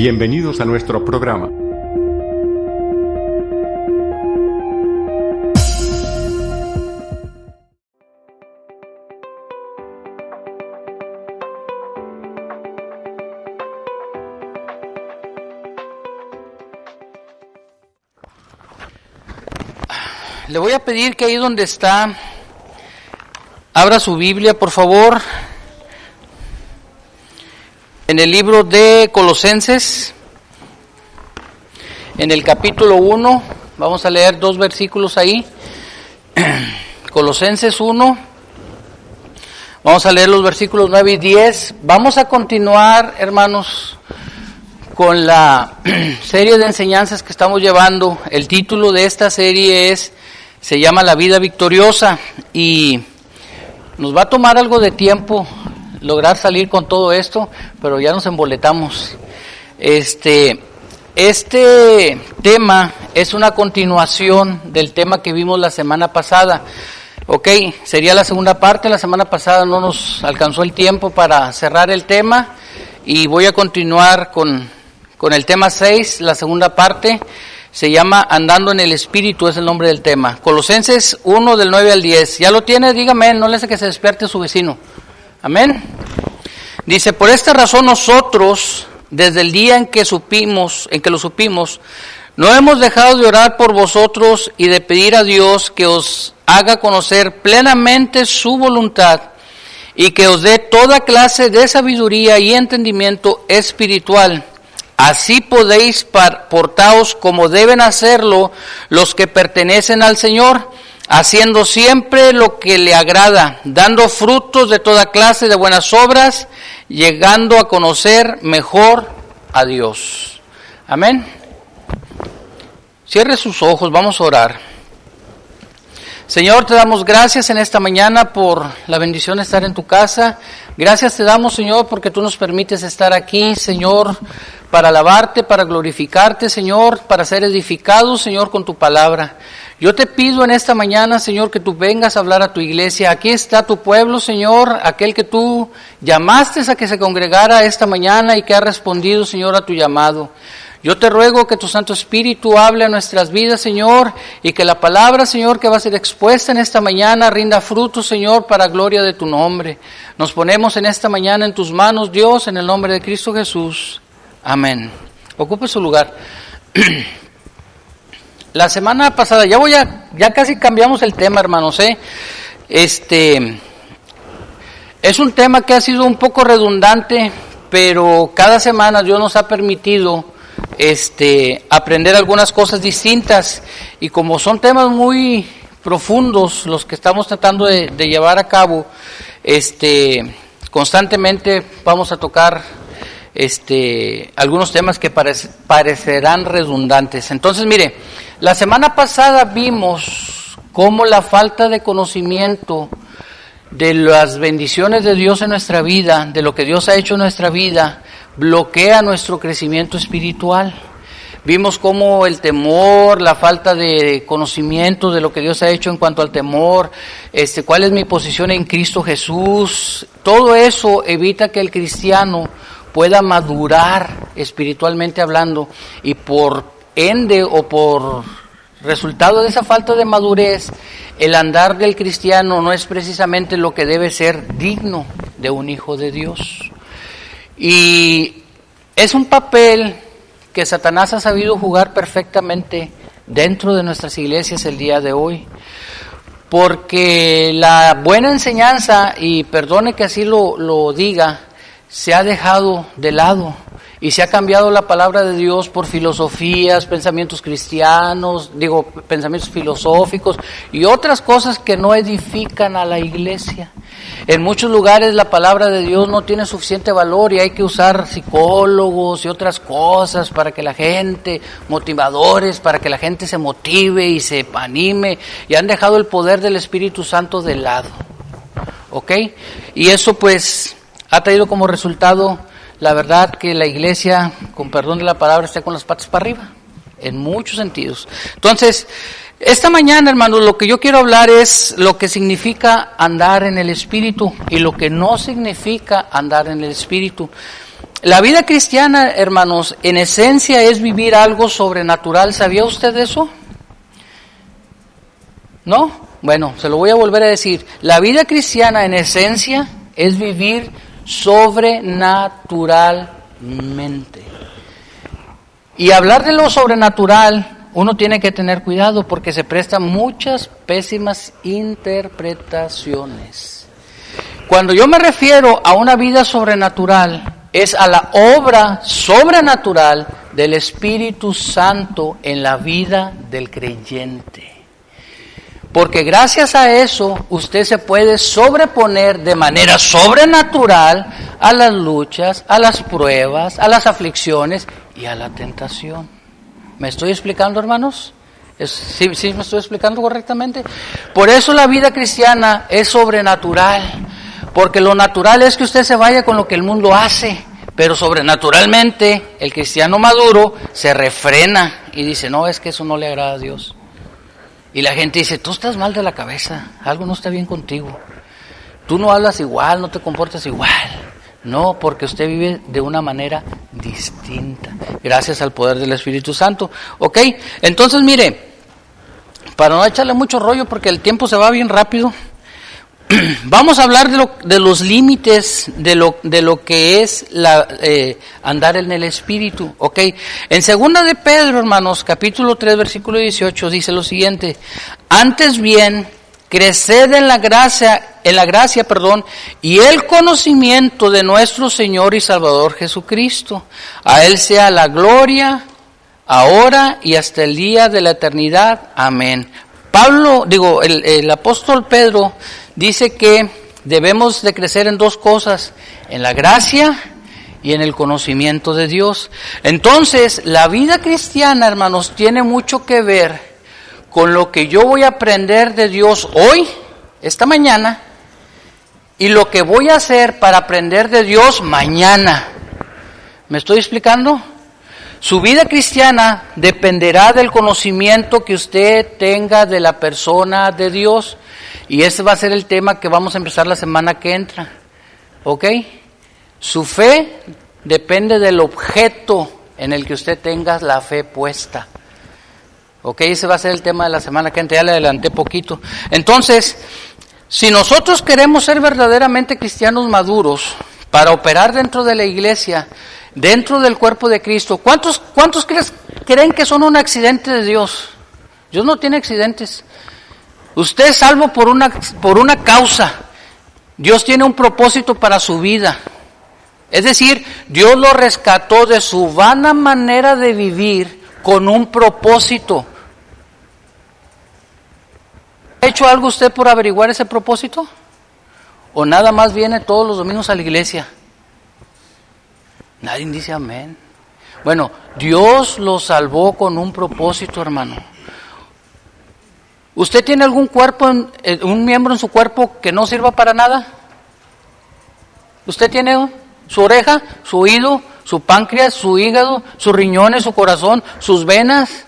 Bienvenidos a nuestro programa. Le voy a pedir que ahí donde está, abra su Biblia, por favor, en el libro de Colosenses, en el capítulo 1, vamos a leer 2 versículos ahí, Colosenses 1, vamos a leer los versículos 9 y 10, vamos a continuar, hermanos, con la serie de enseñanzas que estamos llevando. El título de esta serie se llama La vida victoriosa, y nos va a tomar algo de tiempo lograr salir con todo esto, pero ya nos emboletamos. Este tema es una continuación del tema que vimos la semana pasada. Ok, sería la segunda parte. La semana pasada no nos alcanzó el tiempo para cerrar el tema, y voy a continuar con el tema 6, la segunda parte. Se llama Andando en el Espíritu, es el nombre del tema. Colosenses 1 del 9 al 10. ¿Ya lo tiene? Dígame, no le hace que se despierte su vecino. Amén. Dice: por esta razón nosotros, desde el día en que lo supimos, no hemos dejado de orar por vosotros y de pedir a Dios que os haga conocer plenamente su voluntad y que os dé toda clase de sabiduría y entendimiento espiritual. Así podéis portaos como deben hacerlo los que pertenecen al Señor, haciendo siempre lo que le agrada, dando frutos de toda clase de buenas obras, llegando a conocer mejor a Dios. Amén. Cierre sus ojos, vamos a orar. Señor, te damos gracias en esta mañana por la bendición de estar en tu casa. Gracias te damos, Señor, porque tú nos permites estar aquí, Señor, para alabarte, para glorificarte, Señor, para ser edificados, Señor, con tu palabra. Yo te pido en esta mañana, Señor, que tú vengas a hablar a tu iglesia. Aquí está tu pueblo, Señor, aquel que tú llamaste a que se congregara esta mañana y que ha respondido, Señor, a tu llamado. Yo te ruego que tu Santo Espíritu hable a nuestras vidas, Señor, y que la palabra, Señor, que va a ser expuesta en esta mañana rinda fruto, Señor, para gloria de tu nombre. Nos ponemos en esta mañana en tus manos, Dios, en el nombre de Cristo Jesús. Amén. Ocupe su lugar. La semana pasada, ya casi cambiamos el tema, hermanos, es un tema que ha sido un poco redundante, pero cada semana Dios nos ha permitido aprender algunas cosas distintas, y como son temas muy profundos los que estamos tratando de llevar a cabo, constantemente vamos a tocar algunos temas que parecerán redundantes. Entonces, mire, la semana pasada vimos cómo la falta de conocimiento de las bendiciones de Dios en nuestra vida, de lo que Dios ha hecho en nuestra vida, bloquea nuestro crecimiento espiritual. Vimos cómo el temor, la falta de conocimiento de lo que Dios ha hecho en cuanto al temor, cuál es mi posición en Cristo Jesús, todo eso evita que el cristiano pueda madurar espiritualmente hablando, y por ende o por resultado de esa falta de madurez, el andar del cristiano no es precisamente lo que debe ser digno de un hijo de Dios. Y es un papel que Satanás ha sabido jugar perfectamente dentro de nuestras iglesias el día de hoy, porque la buena enseñanza, y perdone que así lo diga, se ha dejado de lado y se ha cambiado la palabra de Dios por filosofías, pensamientos cristianos, pensamientos filosóficos y otras cosas que no edifican a la iglesia. En muchos lugares la palabra de Dios no tiene suficiente valor y hay que usar psicólogos y otras cosas para que la gente, motivadores, para que la gente se motive y se anime, y han dejado el poder del Espíritu Santo de lado. ¿Ok? Y eso pues ha traído como resultado, la verdad, que la iglesia, con perdón de la palabra, esté con las patas para arriba, en muchos sentidos. Entonces, esta mañana, hermanos, lo que yo quiero hablar es lo que significa andar en el Espíritu y lo que no significa andar en el Espíritu. La vida cristiana, hermanos, en esencia es vivir algo sobrenatural. ¿Sabía usted eso? ¿No? Bueno, se lo voy a volver a decir. La vida cristiana en esencia es vivir sobrenaturalmente. Y hablar de lo sobrenatural, uno tiene que tener cuidado porque se prestan muchas pésimas interpretaciones. Cuando yo me refiero a una vida sobrenatural, es a la obra sobrenatural del Espíritu Santo en la vida del creyente. Porque gracias a eso usted se puede sobreponer de manera sobrenatural a las luchas, a las pruebas, a las aflicciones y a la tentación. ¿Me estoy explicando, hermanos? ¿Sí me estoy explicando correctamente? Por eso la vida cristiana es sobrenatural. Porque lo natural es que usted se vaya con lo que el mundo hace, pero sobrenaturalmente el cristiano maduro se refrena y dice, no, es que eso no le agrada a Dios. Y la gente dice, tú estás mal de la cabeza, algo no está bien contigo. Tú no hablas igual, no te comportas igual. No, porque usted vive de una manera distinta, gracias al poder del Espíritu Santo. ¿Ok? Entonces, mire, para no echarle mucho rollo porque el tiempo se va bien rápido, vamos a hablar de los límites de lo que es andar en el Espíritu, ¿ok? En 2 de Pedro, hermanos, capítulo 3, versículo 18, dice lo siguiente: antes bien, creced en la gracia, y el conocimiento de nuestro Señor y Salvador Jesucristo. A Él sea la gloria, ahora y hasta el día de la eternidad. Amén. El apóstol Pedro dice que debemos de crecer en dos cosas, en la gracia y en el conocimiento de Dios. Entonces, la vida cristiana, hermanos, tiene mucho que ver con lo que yo voy a aprender de Dios hoy, esta mañana, y lo que voy a hacer para aprender de Dios mañana. ¿Me estoy explicando? Su vida cristiana dependerá del conocimiento que usted tenga de la persona de Dios. Y ese va a ser el tema que vamos a empezar la semana que entra. ¿Ok? Su fe depende del objeto en el que usted tenga la fe puesta. ¿Ok? Ese va a ser el tema de la semana que entra. Ya le adelanté poquito. Entonces, si nosotros queremos ser verdaderamente cristianos maduros para operar dentro de la iglesia, dentro del cuerpo de Cristo, ¿cuántos creen que son un accidente de Dios? Dios no tiene accidentes. Usted es salvo por una causa. Dios tiene un propósito para su vida. Es decir, Dios lo rescató de su vana manera de vivir con un propósito. ¿Ha hecho algo usted por averiguar ese propósito? ¿O nada más viene todos los domingos a la iglesia? Nadie dice amén. Bueno, Dios lo salvó con un propósito, hermano. ¿Usted tiene algún un miembro en su cuerpo que no sirva para nada? ¿Usted tiene su oreja, su oído, su páncreas, su hígado, sus riñones, su corazón, sus venas?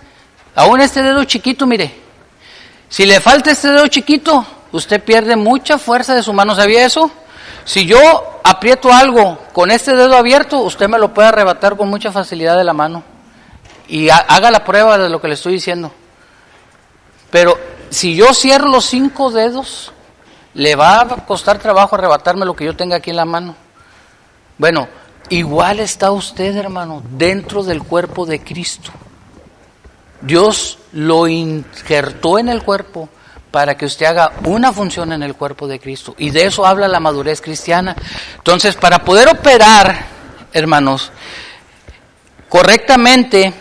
Aún este dedo chiquito, mire. Si le falta este dedo chiquito, usted pierde mucha fuerza de su mano. ¿Sabía eso? Si yo aprieto algo con este dedo abierto, usted me lo puede arrebatar con mucha facilidad de la mano. Y haga la prueba de lo que le estoy diciendo. Pero si yo cierro los 5 dedos, le va a costar trabajo arrebatarme lo que yo tenga aquí en la mano. Bueno, igual está usted, hermano, dentro del cuerpo de Cristo. Dios lo injertó en el cuerpo para que usted haga una función en el cuerpo de Cristo. Y de eso habla la madurez cristiana. Entonces, para poder operar, hermanos, correctamente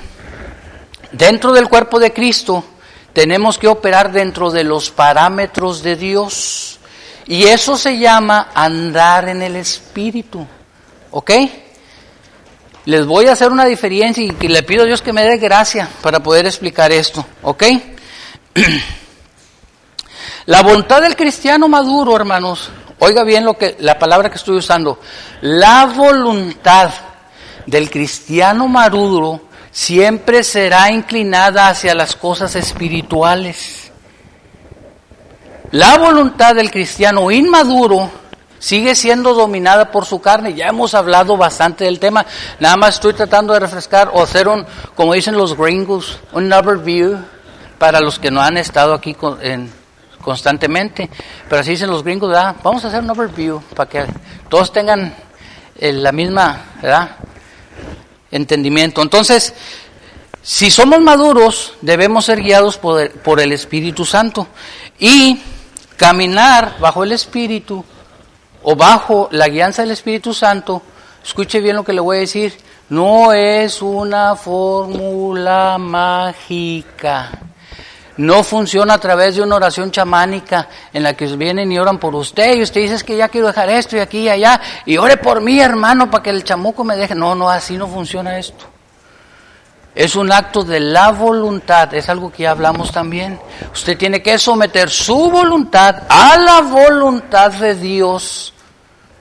dentro del cuerpo de Cristo, tenemos que operar dentro de los parámetros de Dios. Y eso se llama andar en el Espíritu. ¿Ok? Les voy a hacer una diferencia y le pido a Dios que me dé gracia para poder explicar esto. ¿Ok? La voluntad del cristiano maduro, hermanos, oiga bien la palabra que estoy usando. La voluntad del cristiano maduro siempre será inclinada hacia las cosas espirituales. La voluntad del cristiano inmaduro sigue siendo dominada por su carne. Ya hemos hablado bastante del tema. Nada más estoy tratando de refrescar o hacer como dicen los gringos, un overview para los que no han estado aquí constantemente. Pero así dicen los gringos, ¿verdad? Vamos a hacer un overview para que todos tengan la misma, ¿verdad?, entendimiento. Entonces, si somos maduros, debemos ser guiados por el Espíritu Santo y caminar bajo el Espíritu o bajo la guianza del Espíritu Santo. Escuche bien lo que le voy a decir, no es una fórmula mágica. No funciona a través de una oración chamánica en la que vienen y oran por usted y usted dice, es que ya quiero dejar esto y aquí y allá y ore por mí, hermano, para que el chamuco me deje. No, así no funciona esto. Es un acto de la voluntad, es algo que ya hablamos también. Usted tiene que someter su voluntad a la voluntad de Dios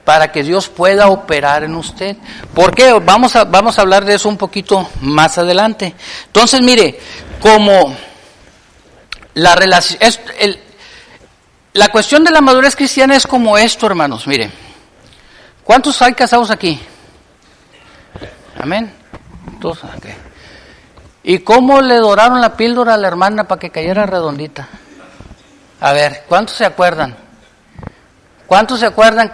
para que Dios pueda operar en usted. ¿Por qué? Vamos a hablar de eso un poquito más adelante. Entonces, mire, como la relación, la cuestión de la madurez cristiana es como esto, hermanos. Mire, ¿cuántos hay casados aquí? Amén. Todos, okay. ¿Y cómo le doraron la píldora a la hermana para que cayera redondita? A ver, ¿cuántos se acuerdan? ¿Cuántos se acuerdan?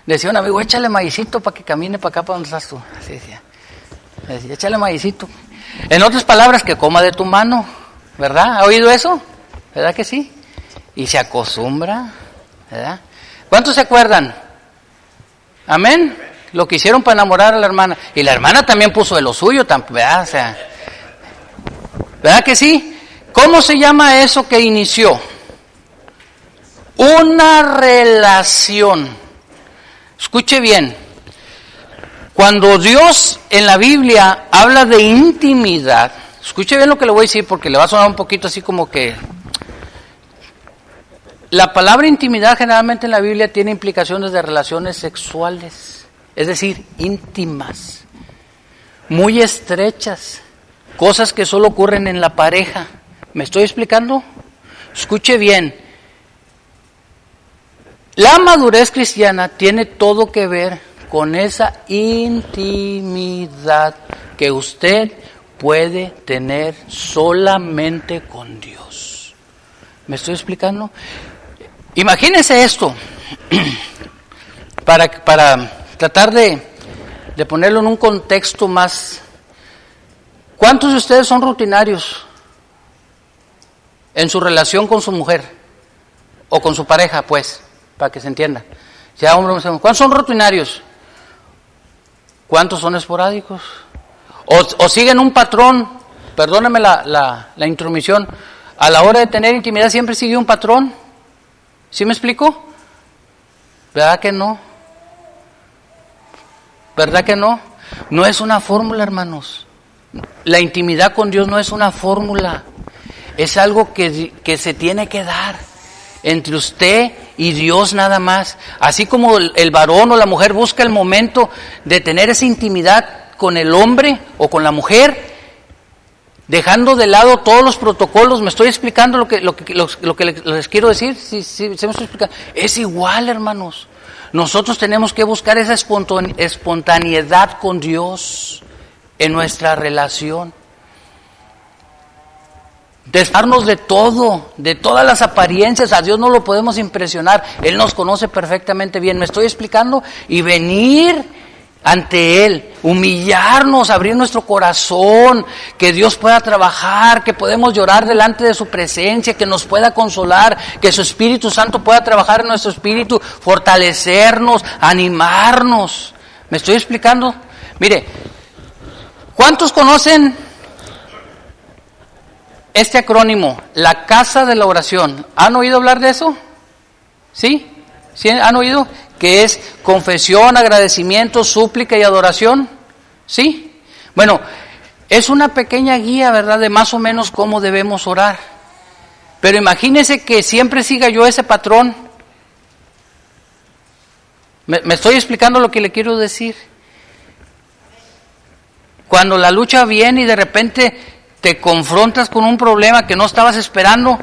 Decía un amigo, échale maicito para que camine para acá, para donde estás tú. Así decía. Decía, échale maicito. En otras palabras, que coma de tu mano, ¿verdad? ¿Ha oído eso? ¿Verdad que sí? Y se acostumbra, ¿verdad? ¿Cuántos se acuerdan? Amén. Lo que hicieron para enamorar a la hermana. Y la hermana también puso de lo suyo, ¿verdad? O sea, ¿verdad que sí? ¿Cómo se llama eso que inició? Una relación. Escuche bien. Cuando Dios en la Biblia habla de intimidad, escuche bien lo que le voy a decir porque le va a sonar un poquito así como que... La palabra intimidad generalmente en la Biblia tiene implicaciones de relaciones sexuales, es decir, íntimas, muy estrechas, cosas que solo ocurren en la pareja. ¿Me estoy explicando? Escuche bien. La madurez cristiana tiene todo que ver con esa intimidad que usted puede tener solamente con Dios. ¿Me estoy explicando? Imagínese esto, para tratar de ponerlo en un contexto más. ¿Cuántos de ustedes son rutinarios en su relación con su mujer o con su pareja, pues, para que se entienda? Sea hombre o mujer. ¿Cuántos son rutinarios? ¿Cuántos son esporádicos? O siguen un patrón. Perdóneme la intromisión. A la hora de tener intimidad siempre sigue un patrón. ¿Sí me explico? ¿Verdad que no? ¿Verdad que no? No es una fórmula, hermanos. La intimidad con Dios no es una fórmula. Es algo que se tiene que dar entre usted y Dios nada más. Así como el varón o la mujer busca el momento de tener esa intimidad con el hombre o con la mujer, dejando de lado todos los protocolos. ¿Me estoy explicando lo que les quiero decir? Sí, se me estoy explicando. Es igual, hermanos. Nosotros tenemos que buscar esa espontaneidad con Dios en nuestra relación. Desarnos de todo, de todas las apariencias. A Dios no lo podemos impresionar. Él nos conoce perfectamente bien. ¿Me estoy explicando? Y venir ante Él, humillarnos, abrir nuestro corazón, que Dios pueda trabajar, que podemos llorar delante de su presencia, que nos pueda consolar, que su Espíritu Santo pueda trabajar en nuestro espíritu, fortalecernos, animarnos. ¿Me estoy explicando? Mire, ¿cuántos conocen este acrónimo, la casa de la oración? ¿Han oído hablar de eso? ¿Sí? ¿Sí han oído? Que es confesión, agradecimiento, súplica y adoración. ¿Sí? Bueno, es una pequeña guía, ¿verdad?, de más o menos cómo debemos orar. Pero imagínese que siempre siga yo ese patrón. ¿Me estoy explicando lo que le quiero decir? Cuando la lucha viene y de repente te confrontas con un problema que no estabas esperando,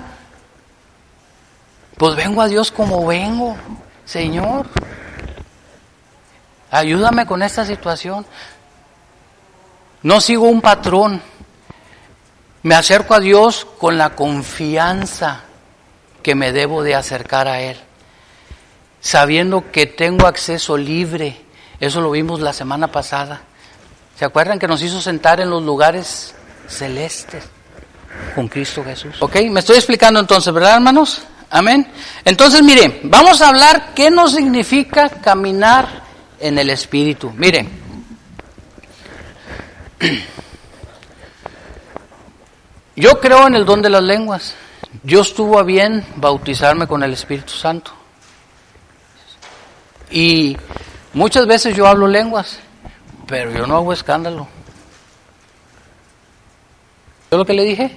pues vengo a Dios como vengo. Señor, ayúdame con esta situación. No sigo un patrón. Me acerco a Dios con la confianza que me debo de acercar a Él, sabiendo que tengo acceso libre. Eso lo vimos la semana pasada. ¿Se acuerdan que nos hizo sentar en los lugares celestes con Cristo Jesús? ¿Ok? Me estoy explicando entonces, ¿verdad, hermanos? Amén. Entonces, mire, vamos a hablar qué nos significa caminar en el Espíritu. Mire, yo creo en el don de las lenguas. Dios tuvo a bien bautizarme con el Espíritu Santo. Y muchas veces yo hablo lenguas, pero yo no hago escándalo. ¿Yo lo que le dije?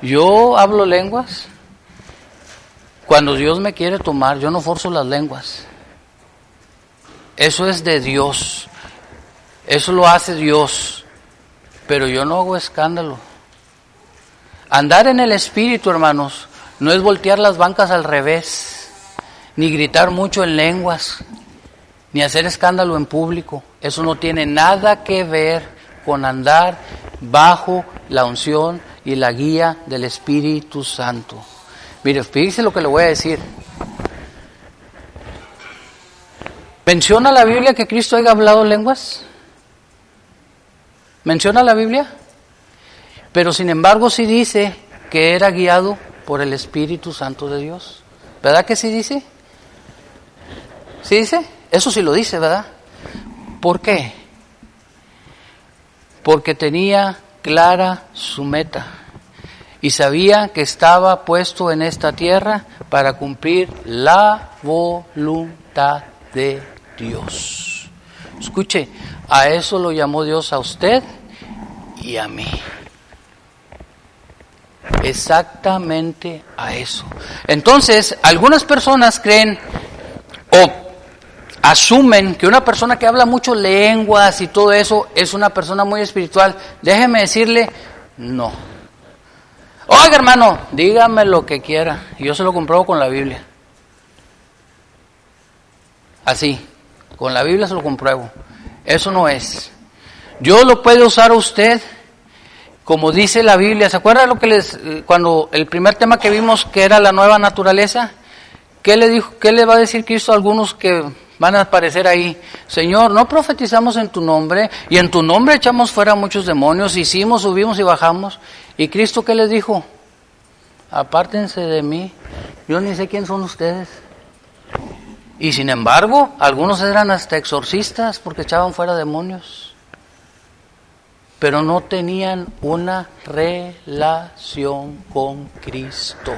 Yo hablo lenguas. Cuando Dios me quiere tomar, yo no forzo las lenguas. Eso es de Dios. Eso lo hace Dios. Pero yo no hago escándalo. Andar en el Espíritu, hermanos, no es voltear las bancas al revés, ni gritar mucho en lenguas, ni hacer escándalo en público. Eso no tiene nada que ver con andar bajo la unción y la guía del Espíritu Santo. Mire, fíjese lo que le voy a decir. ¿Menciona la Biblia que Cristo haya hablado lenguas? ¿Menciona la Biblia? Pero sin embargo sí dice que era guiado por el Espíritu Santo de Dios. ¿Verdad que sí dice? ¿Sí dice? Eso sí lo dice, ¿verdad? ¿Por qué? Porque tenía clara su meta y sabía que estaba puesto en esta tierra para cumplir la voluntad de Dios. Escuche, a eso lo llamó Dios a usted y a mí. Exactamente a eso. Entonces, algunas personas creen o asumen que una persona que habla mucho lenguas y todo eso es una persona muy espiritual. Déjeme decirle, no. Oiga, hermano, dígame lo que quiera. Yo se lo compruebo con la Biblia. Así, con la Biblia se lo compruebo. Eso no es. Yo lo puedo usar a usted como dice la Biblia. ¿Se acuerdan lo que cuando el primer tema que vimos que era la nueva naturaleza? ¿Qué le dijo? ¿Qué le va a decir Cristo a algunos que van a aparecer ahí? Señor, no profetizamos en tu nombre y en tu nombre echamos fuera muchos demonios, hicimos, subimos y bajamos. ¿Y Cristo qué les dijo? Apártense de mí, yo ni sé quién son ustedes. Y sin embargo, algunos eran hasta exorcistas porque echaban fuera demonios, pero no tenían una relación con Cristo.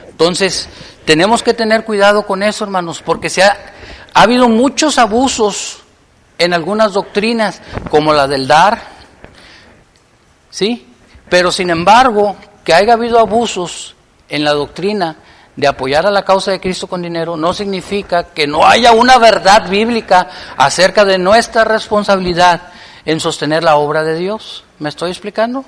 Entonces, tenemos que tener cuidado con eso, hermanos, porque ha habido muchos abusos en algunas doctrinas, como la del dar, ¿sí? Pero sin embargo, que haya habido abusos en la doctrina de apoyar a la causa de Cristo con dinero, no significa que no haya una verdad bíblica acerca de nuestra responsabilidad en sostener la obra de Dios. ¿Me estoy explicando?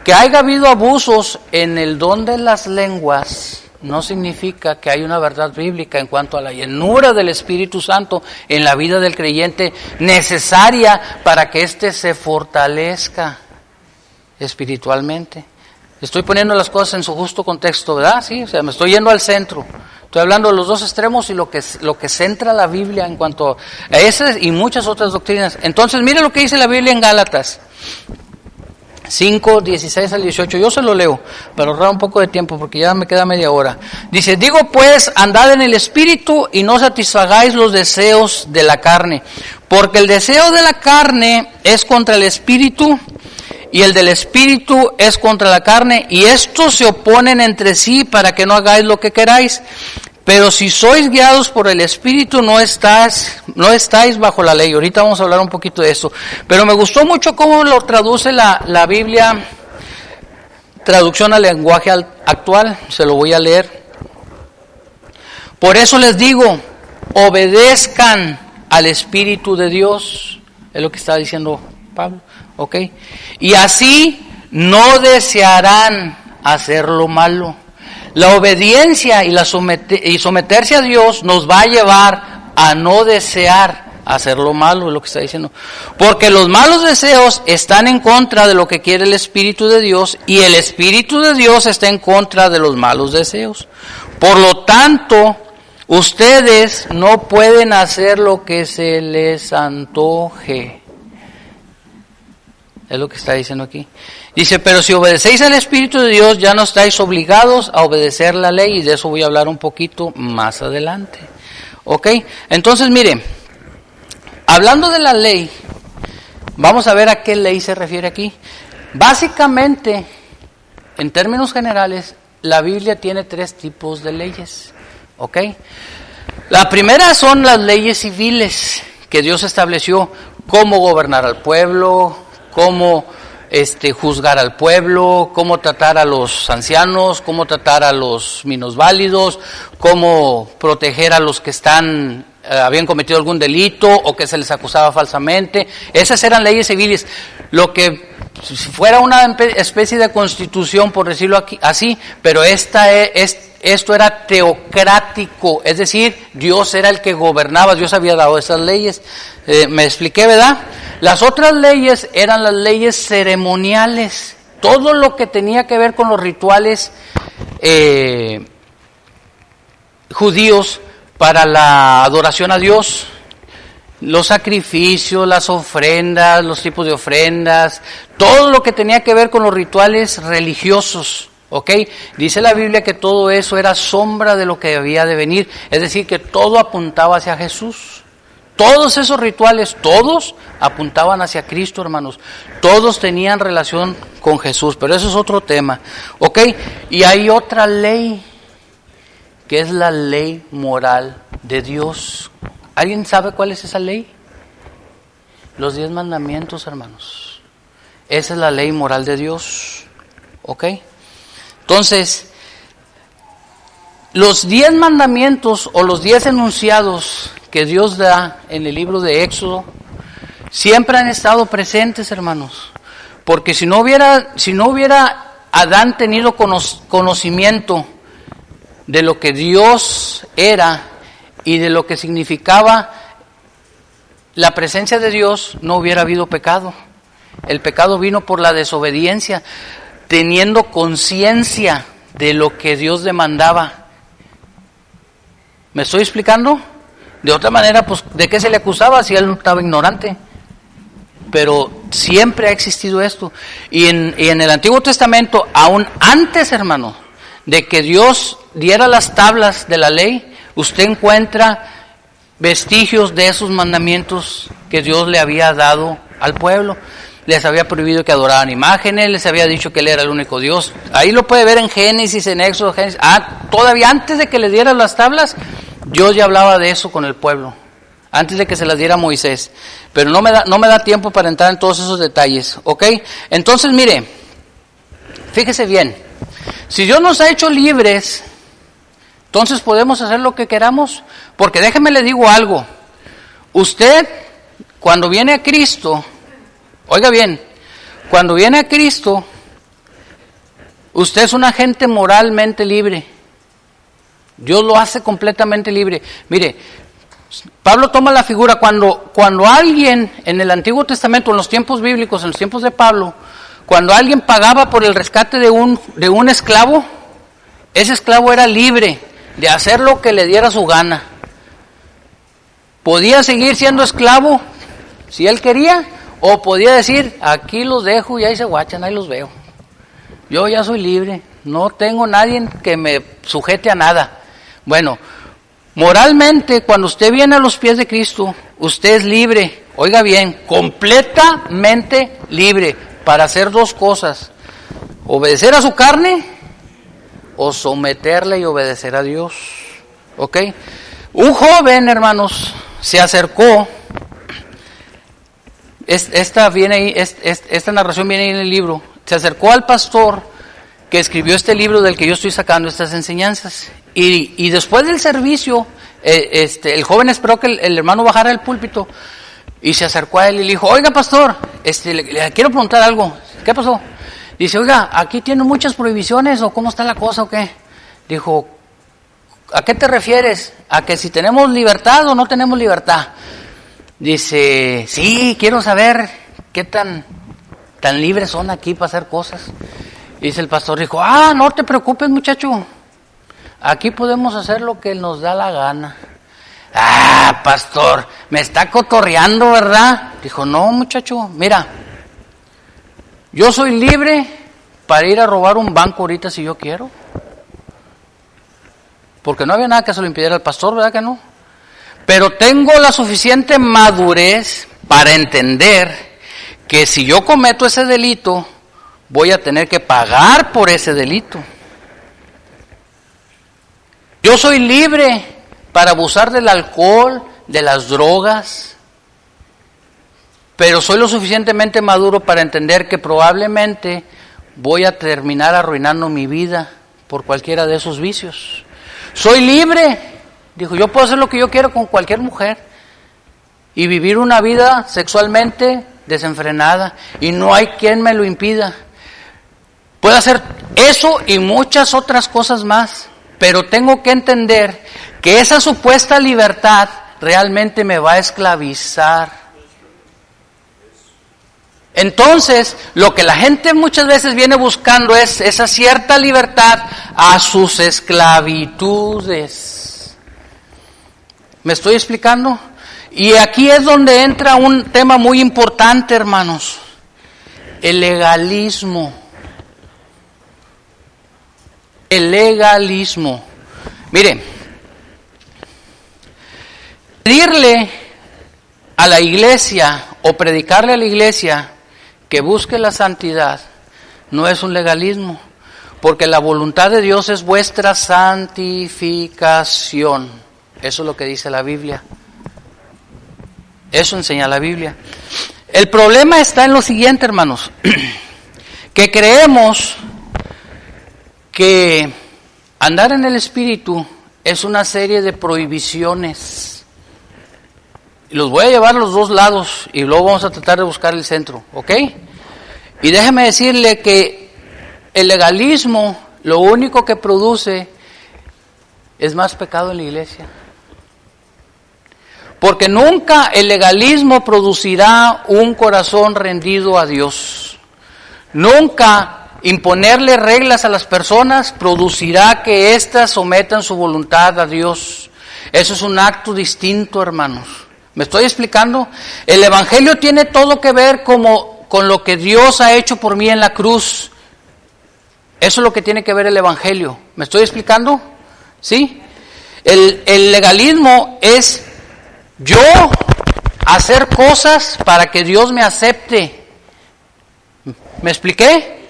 Que haya habido abusos en el don de las lenguas no significa que hay una verdad bíblica en cuanto a la llenura del Espíritu Santo en la vida del creyente necesaria para que éste se fortalezca espiritualmente. Estoy poniendo las cosas en su justo contexto, ¿verdad? Sí, o sea, me estoy yendo al centro. Estoy hablando de los dos extremos y lo que centra la Biblia en cuanto a esas y muchas otras doctrinas. Entonces, mire lo que dice la Biblia en Gálatas 5, 16 al 18. Yo se lo leo para ahorrar un poco de tiempo porque ya me queda media hora. Dice, digo pues, andad en el Espíritu y no satisfagáis los deseos de la carne. Porque el deseo de la carne es contra el Espíritu y el del Espíritu es contra la carne, y estos se oponen entre sí para que no hagáis lo que queráis. Pero si sois guiados por el Espíritu, no estáis bajo la ley. Ahorita vamos a hablar un poquito de esto. Pero me gustó mucho cómo lo traduce la Biblia, traducción al lenguaje actual. Se lo voy a leer. Por eso les digo, obedezcan al Espíritu de Dios. Es lo que está diciendo Pablo. ¿Ok? Y así no desearán hacer lo malo. La obediencia y someterse a Dios nos va a llevar a no desear hacer lo malo, es lo que está diciendo. Porque los malos deseos están en contra de lo que quiere el Espíritu de Dios, y el Espíritu de Dios está en contra de los malos deseos. Por lo tanto, ustedes no pueden hacer lo que se les antoje. Es lo que está diciendo aquí. Dice, pero si obedecéis al Espíritu de Dios, ya no estáis obligados a obedecer la ley, y de eso voy a hablar un poquito más adelante. ¿Ok? Entonces, mire, hablando de la ley, vamos a ver a qué ley se refiere aquí. Básicamente, en términos generales, la Biblia tiene 3 tipos de leyes. ¿Ok? La primera son las leyes civiles que Dios estableció: cómo gobernar al pueblo, cómo juzgar al pueblo, cómo tratar a los ancianos, cómo tratar a los minusválidos, cómo proteger a los que habían cometido algún delito o que se les acusaba falsamente. Esas eran leyes civiles. Lo que si fuera una especie de constitución, por decirlo aquí, así, pero esto era teocrático, es decir, Dios era el que gobernaba, Dios había dado esas leyes. Me expliqué, ¿verdad? Las otras leyes eran las leyes ceremoniales, todo lo que tenía que ver con los rituales judíos para la adoración a Dios. Los sacrificios, las ofrendas, los tipos de ofrendas, todo lo que tenía que ver con los rituales religiosos, ¿ok? Dice la Biblia que todo eso era sombra de lo que había de venir, es decir, que todo apuntaba hacia Jesús. Todos esos rituales, todos apuntaban hacia Cristo, hermanos. Todos tenían relación con Jesús, pero eso es otro tema, ¿ok? Y hay otra ley, que es la ley moral de Dios. ¿Alguien sabe cuál es esa ley? Los 10 mandamientos, hermanos. Esa es la ley moral de Dios. ¿Ok? Entonces, los 10 mandamientos o los 10 enunciados que Dios da en el libro de Éxodo siempre han estado presentes, hermanos. Porque si no hubiera Adán tenido conocimiento de lo que Dios era y de lo que significaba la presencia de Dios, no hubiera habido pecado. El pecado vino por la desobediencia, teniendo conciencia de lo que Dios demandaba. ¿Me estoy explicando? De otra manera, pues, ¿de qué se le acusaba si él no estaba ignorante? Pero siempre ha existido esto. Y en el Antiguo Testamento, aún antes, hermano, de que Dios diera las tablas de la ley, usted encuentra vestigios de esos mandamientos que Dios le había dado al pueblo. Les había prohibido que adoraran imágenes, les había dicho que Él era el único Dios. Ahí lo puede ver en Génesis, en Éxodo, Génesis. Todavía antes de que le dieran las tablas, Dios ya hablaba de eso con el pueblo, antes de que se las diera Moisés. Pero no me da tiempo para entrar en todos esos detalles, ¿ok? Entonces, mire, fíjese bien, si Dios nos ha hecho libres, entonces podemos hacer lo que queramos, porque déjeme le digo algo. Usted, cuando viene a Cristo, oiga bien, cuando viene a Cristo, usted es un agente moralmente libre. Dios lo hace completamente libre. Mire, Pablo toma la figura cuando alguien en el Antiguo Testamento, en los tiempos bíblicos, en los tiempos de Pablo, cuando alguien pagaba por el rescate de un esclavo, ese esclavo era libre de hacer lo que le diera su gana. Podía seguir siendo esclavo si él quería, o podía decir, aquí los dejo y ahí se guachan, ahí los veo. Yo ya soy libre, no tengo nadie que me sujete a nada. Bueno, moralmente, cuando usted viene a los pies de Cristo, usted es libre, oiga bien, completamente libre para hacer 2 cosas: obedecer a su carne o someterle y obedecer a Dios. ¿Ok? Un joven, hermanos, se acercó. Esta narración viene ahí en el libro. Se acercó al pastor que escribió este libro del que yo estoy sacando estas enseñanzas. Y después del servicio, el joven esperó que el hermano bajara del púlpito y se acercó a él y le dijo: oiga, pastor, le quiero preguntar algo. ¿Qué pasó? Dice: oiga, aquí tiene muchas prohibiciones, o ¿cómo está la cosa o qué? Dijo: ¿a qué te refieres? ¿A que si tenemos libertad o no tenemos libertad? Dice, sí, quiero saber qué tan libres son aquí para hacer cosas. Y dice el pastor, dijo, no te preocupes, muchacho, aquí podemos hacer lo que nos da la gana. Pastor, me está cotorreando, ¿verdad? Dijo, no, muchacho, mira, yo soy libre para ir a robar un banco ahorita si yo quiero. Porque no había nada que se lo impidiera al pastor, ¿verdad que no? Pero tengo la suficiente madurez para entender que si yo cometo ese delito, voy a tener que pagar por ese delito. Yo soy libre para abusar del alcohol, de las drogas, pero soy lo suficientemente maduro para entender que probablemente voy a terminar arruinando mi vida por cualquiera de esos vicios. Soy libre, dijo, yo puedo hacer lo que yo quiero con cualquier mujer y vivir una vida sexualmente desenfrenada y no hay quien me lo impida. Puedo hacer eso y muchas otras cosas más, pero tengo que entender que esa supuesta libertad realmente me va a esclavizar. Entonces, lo que la gente muchas veces viene buscando es esa cierta libertad a sus esclavitudes. ¿Me estoy explicando? Y aquí es donde entra un tema muy importante, hermanos. El legalismo. El legalismo. Mire, pedirle a la iglesia o predicarle a la iglesia que busque la santidad no es un legalismo, porque la voluntad de Dios es vuestra santificación. Eso es lo que dice la Biblia. Eso enseña la Biblia. El problema está en lo siguiente, hermanos, que creemos que andar en el Espíritu es una serie de prohibiciones. Los voy a llevar a los dos lados y luego vamos a tratar de buscar el centro, ¿ok? Y déjeme decirle que el legalismo lo único que produce es más pecado en la iglesia. Porque nunca el legalismo producirá un corazón rendido a Dios. Nunca imponerle reglas a las personas producirá que éstas sometan su voluntad a Dios. Eso es un acto distinto, hermanos. ¿Me estoy explicando? El Evangelio tiene todo que ver con lo que Dios ha hecho por mí en la cruz. Eso es lo que tiene que ver el Evangelio. ¿Me estoy explicando? ¿Sí? El legalismo es yo hacer cosas para que Dios me acepte. ¿Me expliqué?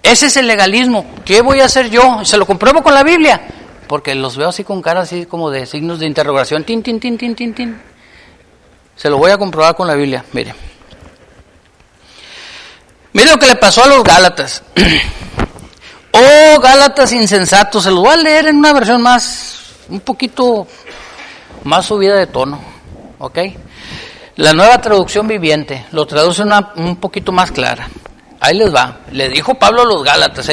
Ese es el legalismo. ¿Qué voy a hacer yo? Se lo compruebo con la Biblia. Porque los veo así con cara así como de signos de interrogación. Tin, tin, tin, tin, tin, tin. Se lo voy a comprobar con la Biblia. Mire. Mire lo que le pasó a los Gálatas. Oh, Gálatas insensatos. Se los voy a leer en una versión un poquito más subida de tono. ¿Ok? La Nueva Traducción Viviente lo traduce un poquito más clara. Ahí les va. Le dijo Pablo a los Gálatas,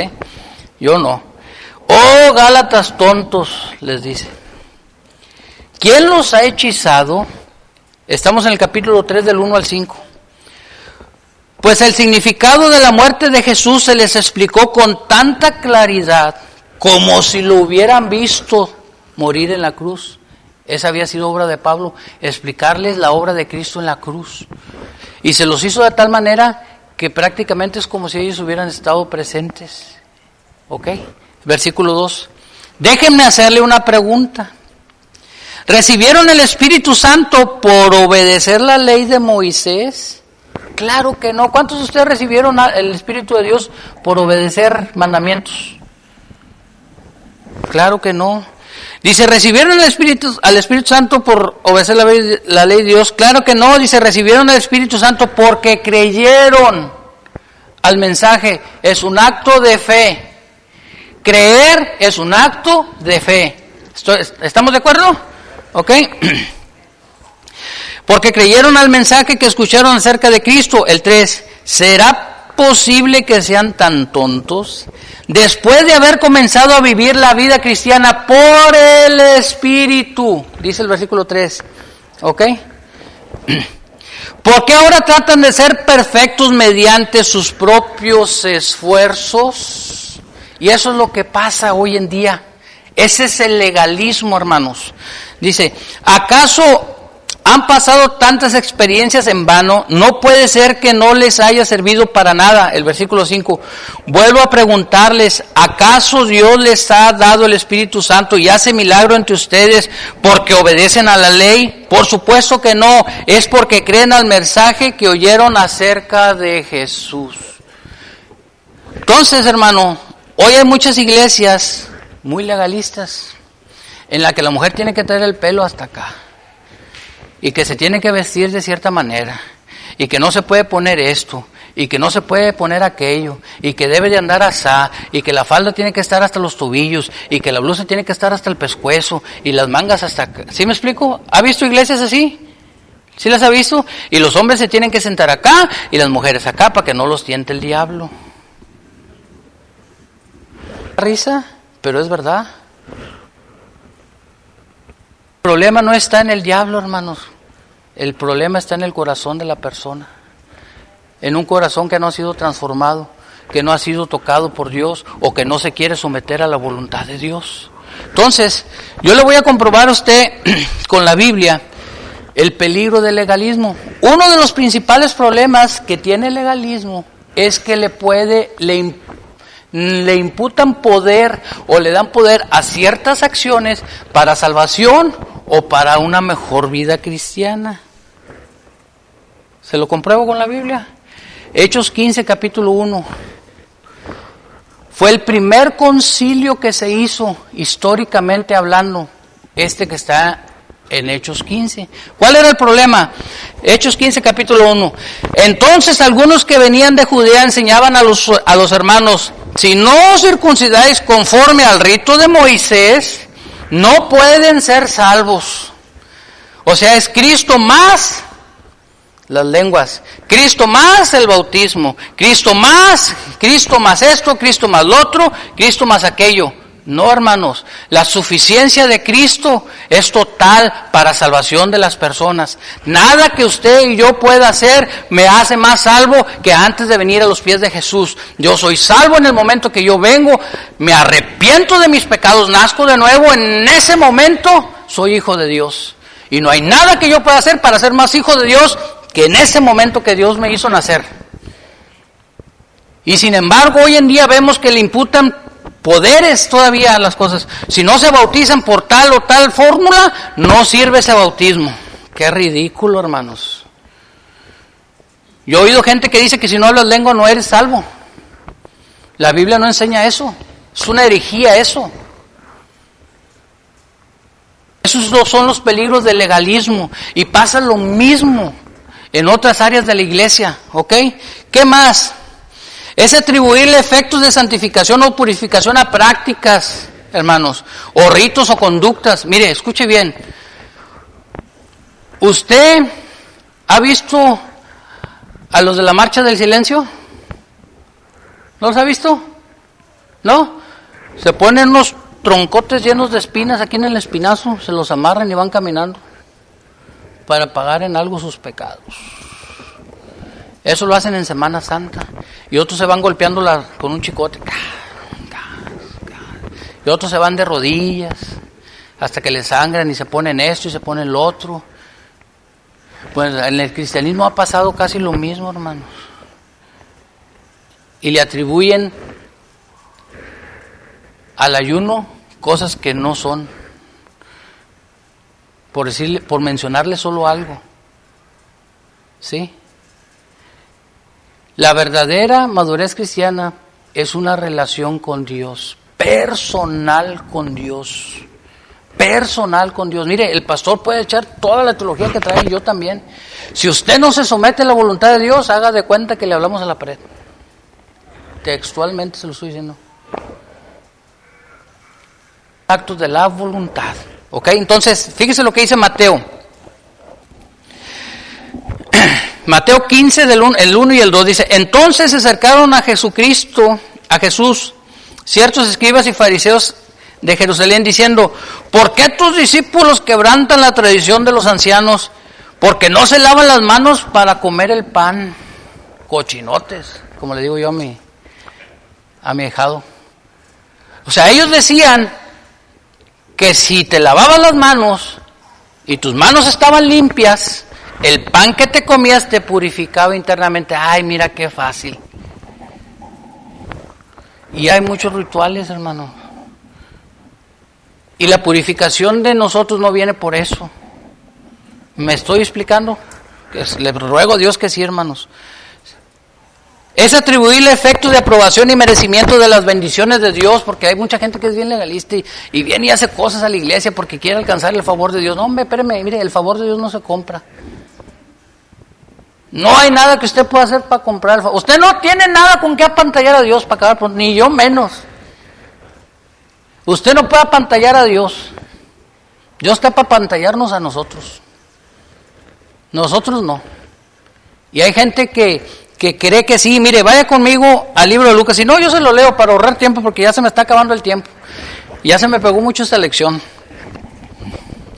yo no. Oh, Gálatas tontos, les dice. ¿Quién los ha hechizado? Estamos en el capítulo 3 del 1 al 5. Pues el significado de la muerte de Jesús se les explicó con tanta claridad como si lo hubieran visto morir en la cruz. Esa había sido obra de Pablo, explicarles la obra de Cristo en la cruz. Y se los hizo de tal manera que prácticamente es como si ellos hubieran estado presentes. ¿Ok? Versículo 2. Déjenme hacerle una pregunta. ¿Recibieron el Espíritu Santo por obedecer la ley de Moisés? Claro que no. ¿Cuántos de ustedes recibieron el Espíritu de Dios por obedecer mandamientos? Claro que no. Dice, ¿recibieron al Espíritu Santo por obedecer la ley de Dios? Claro que no. Dice, recibieron el Espíritu Santo porque creyeron al mensaje. Es un acto de fe. Creer es un acto de fe. ¿Estamos de acuerdo? ¿Ok? Porque creyeron al mensaje que escucharon acerca de Cristo. El 3. ¿Será posible que sean tan tontos? Después de haber comenzado a vivir la vida cristiana por el Espíritu. Dice el versículo 3. ¿Ok? ¿Por qué ahora tratan de ser perfectos mediante sus propios esfuerzos? Y eso es lo que pasa hoy en día. Ese es el legalismo, hermanos. Dice, ¿acaso han pasado tantas experiencias en vano? No puede ser que no les haya servido para nada. El versículo 5. Vuelvo a preguntarles, ¿acaso Dios les ha dado el Espíritu Santo y hace milagro entre ustedes porque obedecen a la ley? Por supuesto que no. Es porque creen al mensaje que oyeron acerca de Jesús. Entonces, hermano, hoy hay muchas iglesias muy legalistas en la que la mujer tiene que traer el pelo hasta acá. Y que se tiene que vestir de cierta manera, y que no se puede poner esto, y que no se puede poner aquello, y que debe de andar asá, y que la falda tiene que estar hasta los tobillos, y que la blusa tiene que estar hasta el pescuezo, y las mangas hasta acá. ¿Sí me explico? ¿Ha visto iglesias así? ¿Sí las ha visto? Y los hombres se tienen que sentar acá, y las mujeres acá, para que no los tiente el diablo. Risa, pero es verdad. El problema no está en el diablo, hermanos. El problema está en el corazón de la persona. En un corazón que no ha sido transformado, que no ha sido tocado por Dios o que no se quiere someter a la voluntad de Dios. Entonces, yo le voy a comprobar a usted con la Biblia el peligro del legalismo. Uno de los principales problemas que tiene el legalismo es que le imputan poder o le dan poder a ciertas acciones para salvación o para una mejor vida cristiana. ¿Se lo compruebo con la Biblia? Hechos 15, capítulo 1. Fue el primer concilio que se hizo, históricamente hablando, que está en Hechos 15. ¿Cuál era el problema? Hechos 15, capítulo 1. Entonces algunos que venían de Judea enseñaban a los hermanos, si no os circuncidáis conforme al rito de Moisés, no pueden ser salvos. O sea, es Cristo más las lenguas, Cristo más el bautismo, Cristo más esto, Cristo más lo otro, Cristo más aquello. No, hermanos, la suficiencia de Cristo es total para salvación de las personas. Nada que usted y yo pueda hacer me hace más salvo que antes de venir a los pies de Jesús. Yo soy salvo en el momento que yo vengo, me arrepiento de mis pecados, nazco de nuevo, en ese momento soy hijo de Dios. Y no hay nada que yo pueda hacer para ser más hijo de Dios que en ese momento que Dios me hizo nacer. Y sin embargo, hoy en día vemos que le imputan poderes todavía a las cosas. Si no se bautizan por tal o tal fórmula, no sirve ese bautismo. Qué ridículo, hermanos. Yo he oído gente que dice que si no hablas lengua no eres salvo. La Biblia no enseña eso. Es una herejía eso. Esos son los peligros del legalismo. Y pasa lo mismo en otras áreas de la iglesia. ¿Ok? ¿Qué más? Es atribuirle efectos de santificación o purificación a prácticas, hermanos, o ritos o conductas. Mire, escuche bien. ¿Usted ha visto a los de la Marcha del Silencio? ¿No los ha visto? ¿No? Se ponen unos troncotes llenos de espinas aquí en el espinazo, se los amarran y van caminando para pagar en algo sus pecados. Eso lo hacen en Semana Santa. Y otros se van golpeando con un chicote. Y otros se van de rodillas hasta que les sangran y se ponen esto y se ponen lo otro. Pues en el cristianismo ha pasado casi lo mismo, hermanos. Y le atribuyen al ayuno cosas que no son. Por mencionarle solo algo. ¿Sí? La verdadera madurez cristiana es una relación con Dios, personal con Dios, personal con Dios. Mire, el pastor puede echar toda la teología que trae, yo también. Si usted no se somete a la voluntad de Dios, haga de cuenta que le hablamos a la pared. Textualmente se lo estoy diciendo. Actos de la voluntad. ¿Ok? Entonces, fíjese lo que dice Mateo. Mateo 15, el 1 y el 2 dice, entonces se acercaron a Jesús, ciertos escribas y fariseos de Jerusalén, diciendo, ¿por qué tus discípulos quebrantan la tradición de los ancianos? Porque no se lavan las manos para comer el pan. Cochinotes, como le digo yo a mi ahijado. O sea, ellos decían que si te lavabas las manos y tus manos estaban limpias, el pan que te comías te purificaba internamente. Ay, mira qué fácil. Y hay muchos rituales, hermano. Y la purificación de nosotros no viene por eso. ¿Me estoy explicando? Le ruego a Dios que sí, hermanos. Es atribuirle efectos de aprobación y merecimiento de las bendiciones de Dios, porque hay mucha gente que es bien legalista y viene y hace cosas a la iglesia porque quiere alcanzar el favor de Dios. No, hombre, espérame, mire, el favor de Dios no se compra. No hay nada que usted pueda hacer para comprar el favor. Usted no tiene nada con qué apantallar a Dios para acabar, ni yo menos. Usted no puede apantallar a Dios. Dios está para apantallarnos a nosotros. Nosotros no. Y hay gente que cree que sí. Mire, vaya conmigo al libro de Lucas. Si no, yo se lo leo para ahorrar tiempo porque ya se me está acabando el tiempo. Ya se me pegó mucho esta lección.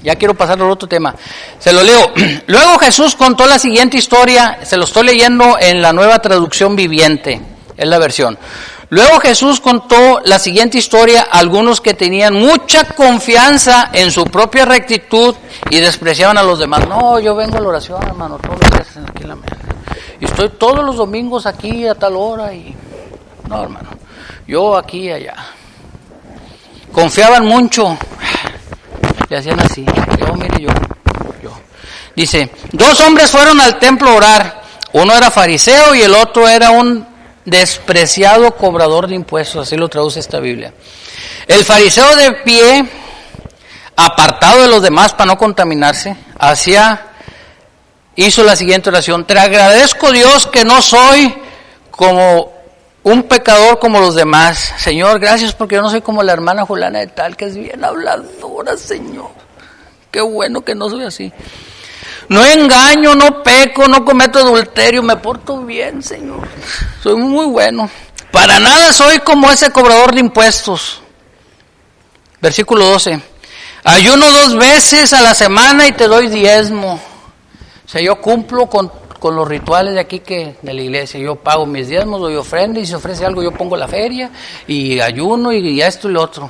Ya quiero pasar al otro tema. Se lo leo. Luego Jesús contó la siguiente historia. Se lo estoy leyendo en la Nueva Traducción Viviente. Es la versión. Luego Jesús contó la siguiente historia a algunos que tenían mucha confianza en su propia rectitud y despreciaban a los demás. No, yo vengo a la oración, hermano, todos los días aquí en la mañana. Y estoy todos los domingos aquí a tal hora y... No, hermano, yo aquí y allá. Confiaban mucho. Le hacían así. Mire, yo. Dice, 2 hombres fueron al templo a orar. Uno era fariseo y el otro era un despreciado cobrador de impuestos, así lo traduce esta Biblia. El fariseo, de pie, apartado de los demás para no contaminarse, hizo la siguiente oración: te agradezco, Dios, que no soy como un pecador como los demás. Señor, gracias porque yo no soy como la hermana fulana de tal, que es bien habladora, Señor. Qué bueno que no soy así. No engaño, no peco, no cometo adulterio, me porto bien, Señor. Soy muy bueno. Para nada soy como ese cobrador de impuestos. Versículo 12. Ayuno 2 veces a la semana y te doy diezmo. O sea, yo cumplo con los rituales de aquí de la iglesia. Yo pago mis diezmos, doy ofrenda y si se ofrece algo yo pongo la feria y ayuno y esto y lo otro.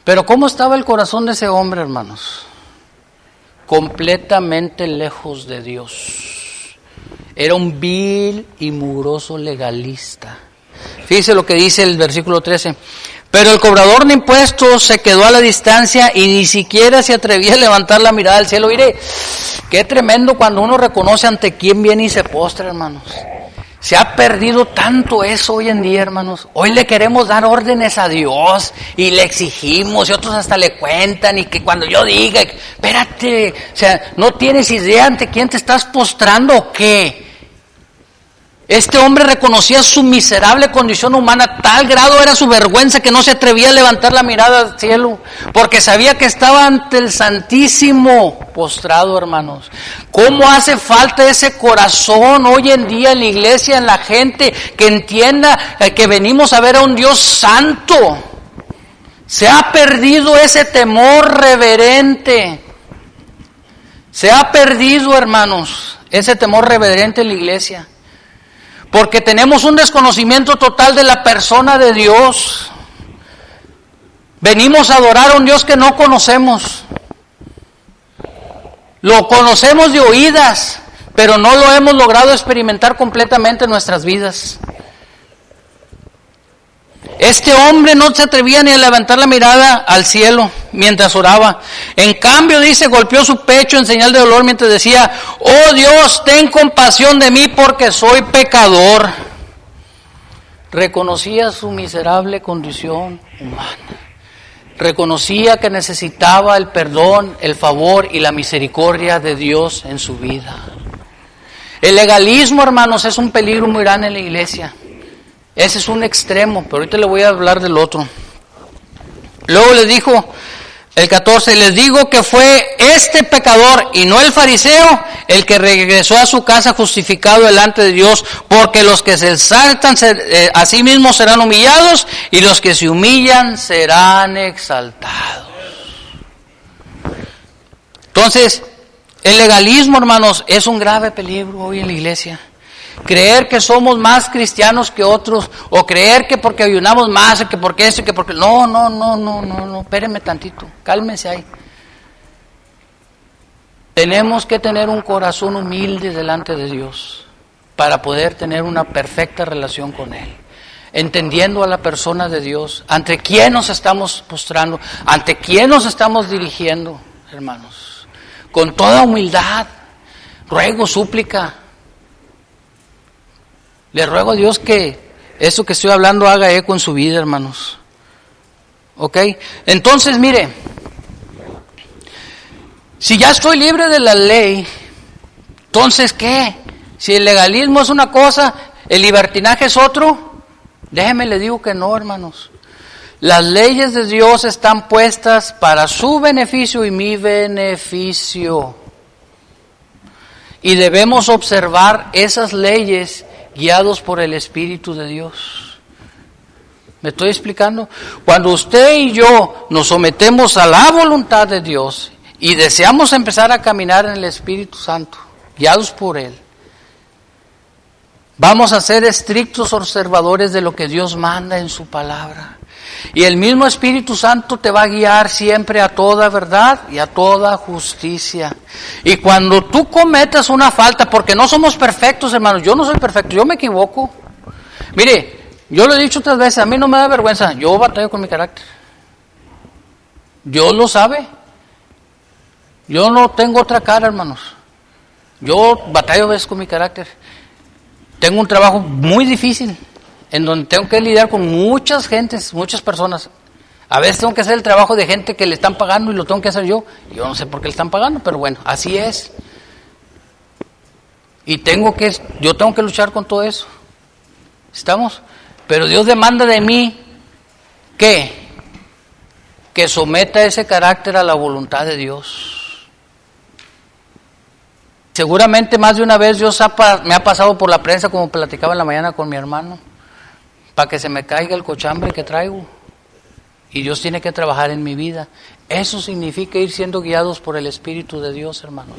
Pero ¿cómo estaba el corazón de ese hombre, hermanos? Completamente lejos de Dios. Era un vil y mugroso legalista. Fíjese lo que dice el versículo 13. Pero el cobrador de impuestos se quedó a la distancia y ni siquiera se atrevía a levantar la mirada al cielo. Mire, qué tremendo cuando uno reconoce ante quién viene y se postra, hermanos. Se ha perdido tanto eso hoy en día, hermanos. Hoy le queremos dar órdenes a Dios y le exigimos y otros hasta le cuentan y que cuando yo diga, espérate, o sea, ¿no tienes idea ante quién te estás postrando o qué? Este hombre reconocía su miserable condición humana, tal grado era su vergüenza que no se atrevía a levantar la mirada al cielo, porque sabía que estaba ante el Santísimo postrado, hermanos. ¿Cómo hace falta ese corazón hoy en día en la iglesia, en la gente, que entienda que venimos a ver a un Dios santo? Se ha perdido ese temor reverente. Se ha perdido, hermanos, ese temor reverente en la iglesia. Porque tenemos un desconocimiento total de la persona de Dios. Venimos a adorar a un Dios que no conocemos. Lo conocemos de oídas, pero no lo hemos logrado experimentar completamente en nuestras vidas. Este hombre no se atrevía ni a levantar la mirada al cielo mientras oraba. En cambio, dice, golpeó su pecho en señal de dolor mientras decía: oh Dios, ten compasión de mí porque soy pecador. Reconocía su miserable condición humana. Reconocía que necesitaba el perdón, el favor y la misericordia de Dios en su vida. El legalismo, hermanos, es un peligro muy grande en la iglesia. Ese es un extremo, pero ahorita le voy a hablar del otro. Luego les dijo, el 14, les digo que fue este pecador y no el fariseo el que regresó a su casa justificado delante de Dios, porque los que se exaltan a sí mismos serán humillados y los que se humillan serán exaltados. Entonces, El legalismo, hermanos, es un grave peligro hoy en la iglesia. Creer que somos más cristianos que otros, o creer que porque ayunamos más, que porque eso, que porque... No, espérenme tantito, cálmense ahí. Tenemos que tener un corazón humilde delante de Dios para poder tener una perfecta relación con Él, entendiendo a la persona de Dios, ante quién nos estamos postrando, ante quién nos estamos dirigiendo, hermanos, con toda humildad, ruego, súplica. Le ruego a Dios que eso que estoy hablando haga eco en su vida, hermanos. ¿Ok? Entonces, mire, si ya estoy libre de la ley, entonces, ¿qué? Si el legalismo es una cosa, el libertinaje es otro, déjeme le digo que no, hermanos. Las leyes de Dios están puestas para su beneficio y mi beneficio. Y debemos observar esas leyes guiados por el Espíritu de Dios. ¿Me estoy explicando? Cuando usted y yo nos sometemos a la voluntad de Dios y deseamos empezar a caminar en el Espíritu Santo, guiados por Él, vamos a ser estrictos observadores de lo que Dios manda en su palabra. Y el mismo Espíritu Santo te va a guiar siempre a toda verdad y a toda justicia. Y cuando tú cometas una falta, porque no somos perfectos, hermanos, yo no soy perfecto, yo me equivoco. Mire, yo lo he dicho otras veces, a mí no me da vergüenza, yo batallo con mi carácter. Dios lo sabe. Yo no tengo otra cara, hermanos. Yo batallo a veces con mi carácter. Tengo un trabajo muy difícil, en donde tengo que lidiar con muchas gentes, muchas personas. A veces tengo que hacer el trabajo de gente que le están pagando y lo tengo que hacer yo. Yo no sé por qué le están pagando, pero bueno, así es. Y yo tengo que luchar con todo eso. ¿Estamos? Pero Dios demanda de mí, ¿qué? Que someta ese carácter a la voluntad de Dios. Seguramente más de una vez Dios me ha pasado por la prensa, como platicaba en la mañana con mi hermano, para que se me caiga el cochambre que traigo. Y Dios tiene que trabajar en mi vida. Eso significa ir siendo guiados por el Espíritu de Dios, hermanos.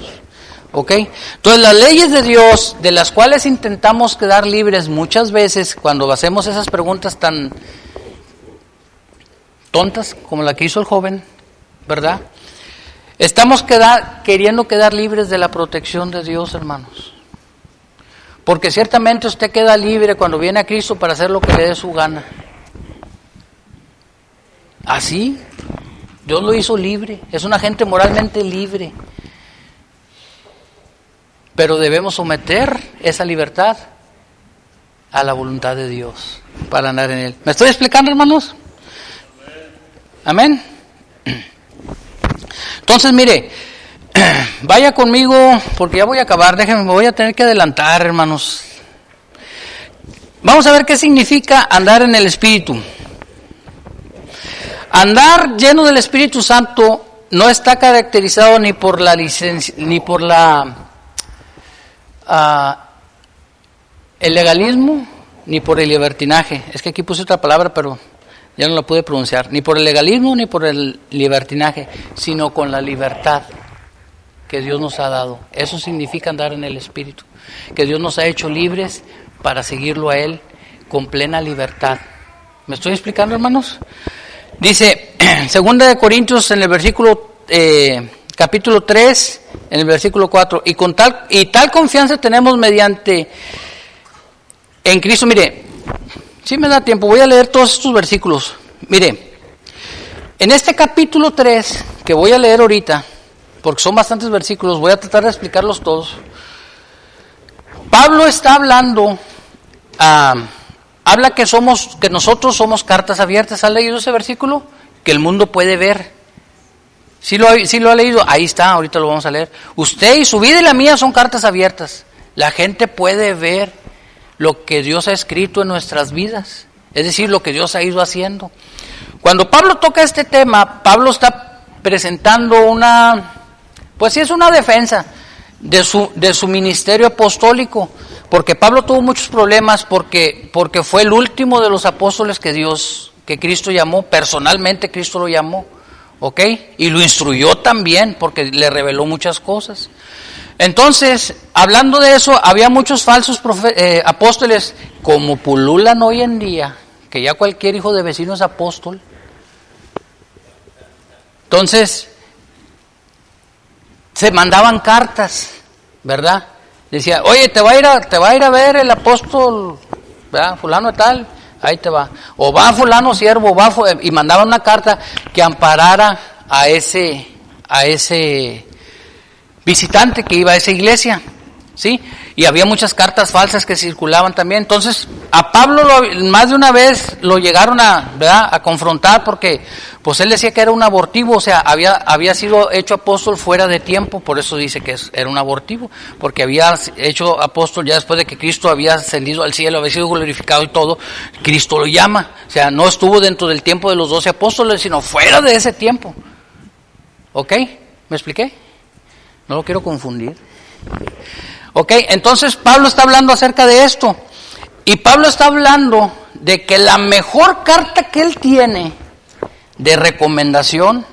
¿Ok? Entonces las leyes de Dios, de las cuales intentamos quedar libres muchas veces, cuando hacemos esas preguntas tan tontas como la que hizo el joven, ¿verdad? Estamos queriendo quedar libres de la protección de Dios, hermanos. Porque ciertamente usted queda libre cuando viene a Cristo para hacer lo que le dé su gana. Así, Dios lo hizo libre, es una gente moralmente libre. Pero debemos someter esa libertad a la voluntad de Dios para andar en Él. ¿Me estoy explicando, hermanos? Amén. Entonces, mire, vaya conmigo, porque ya voy a acabar, déjenme, me voy a tener que adelantar, hermanos. Vamos a ver qué significa andar en el Espíritu. Andar lleno del Espíritu Santo no está caracterizado ni por la licencia, ni por el legalismo, ni por el libertinaje. Es que aquí puse otra palabra, pero ya no la pude pronunciar. Ni por el legalismo, ni por el libertinaje, sino con la libertad que Dios nos ha dado. Eso significa andar en el Espíritu. Que Dios nos ha hecho libres para seguirlo a Él con plena libertad. ¿Me estoy explicando, hermanos? Dice, 2 de Corintios, en el versículo, capítulo 3, en el versículo 4, y tal confianza tenemos mediante en Cristo. Mire, si me da tiempo, voy a leer todos estos versículos. Mire, en este capítulo 3, que voy a leer ahorita, porque son bastantes versículos, voy a tratar de explicarlos todos. Pablo está hablando, habla que nosotros somos cartas abiertas. ¿Ha leído ese versículo? Que el mundo puede ver. ¿Sí lo ha leído? Ahí está, ahorita lo vamos a leer. Usted y su vida y la mía son cartas abiertas. La gente puede ver lo que Dios ha escrito en nuestras vidas, es decir, lo que Dios ha ido haciendo. Cuando Pablo toca este tema, Pablo está presentando una defensa de su ministerio apostólico, porque Pablo tuvo muchos problemas porque fue el último de los apóstoles que Cristo llamó, personalmente Cristo lo llamó, ¿ok? Y lo instruyó también porque le reveló muchas cosas. Entonces, hablando de eso, había muchos falsos apóstoles, como pululan hoy en día, que ya cualquier hijo de vecino es apóstol. Entonces, se mandaban cartas, ¿verdad? Decía, oye, te va a ir a ver el apóstol, ¿verdad? Fulano de tal, ahí te va. O va fulano siervo, y mandaban una carta que amparara a ese visitante que iba a esa iglesia, ¿sí? Y había muchas cartas falsas que circulaban también. Entonces, a Pablo más de una vez lo llegaron a confrontar, porque pues él decía que era un abortivo, o sea, había sido hecho apóstol fuera de tiempo, por eso dice que era un abortivo, porque había hecho apóstol ya después de que Cristo había ascendido al cielo, había sido glorificado y todo. Cristo lo llama, o sea, no estuvo dentro del tiempo de los 12 apóstoles, sino fuera de ese tiempo. ¿Ok? ¿Me expliqué? No lo quiero confundir. Ok, entonces Pablo está hablando acerca de esto. Y Pablo está hablando de que la mejor carta que él tiene de recomendación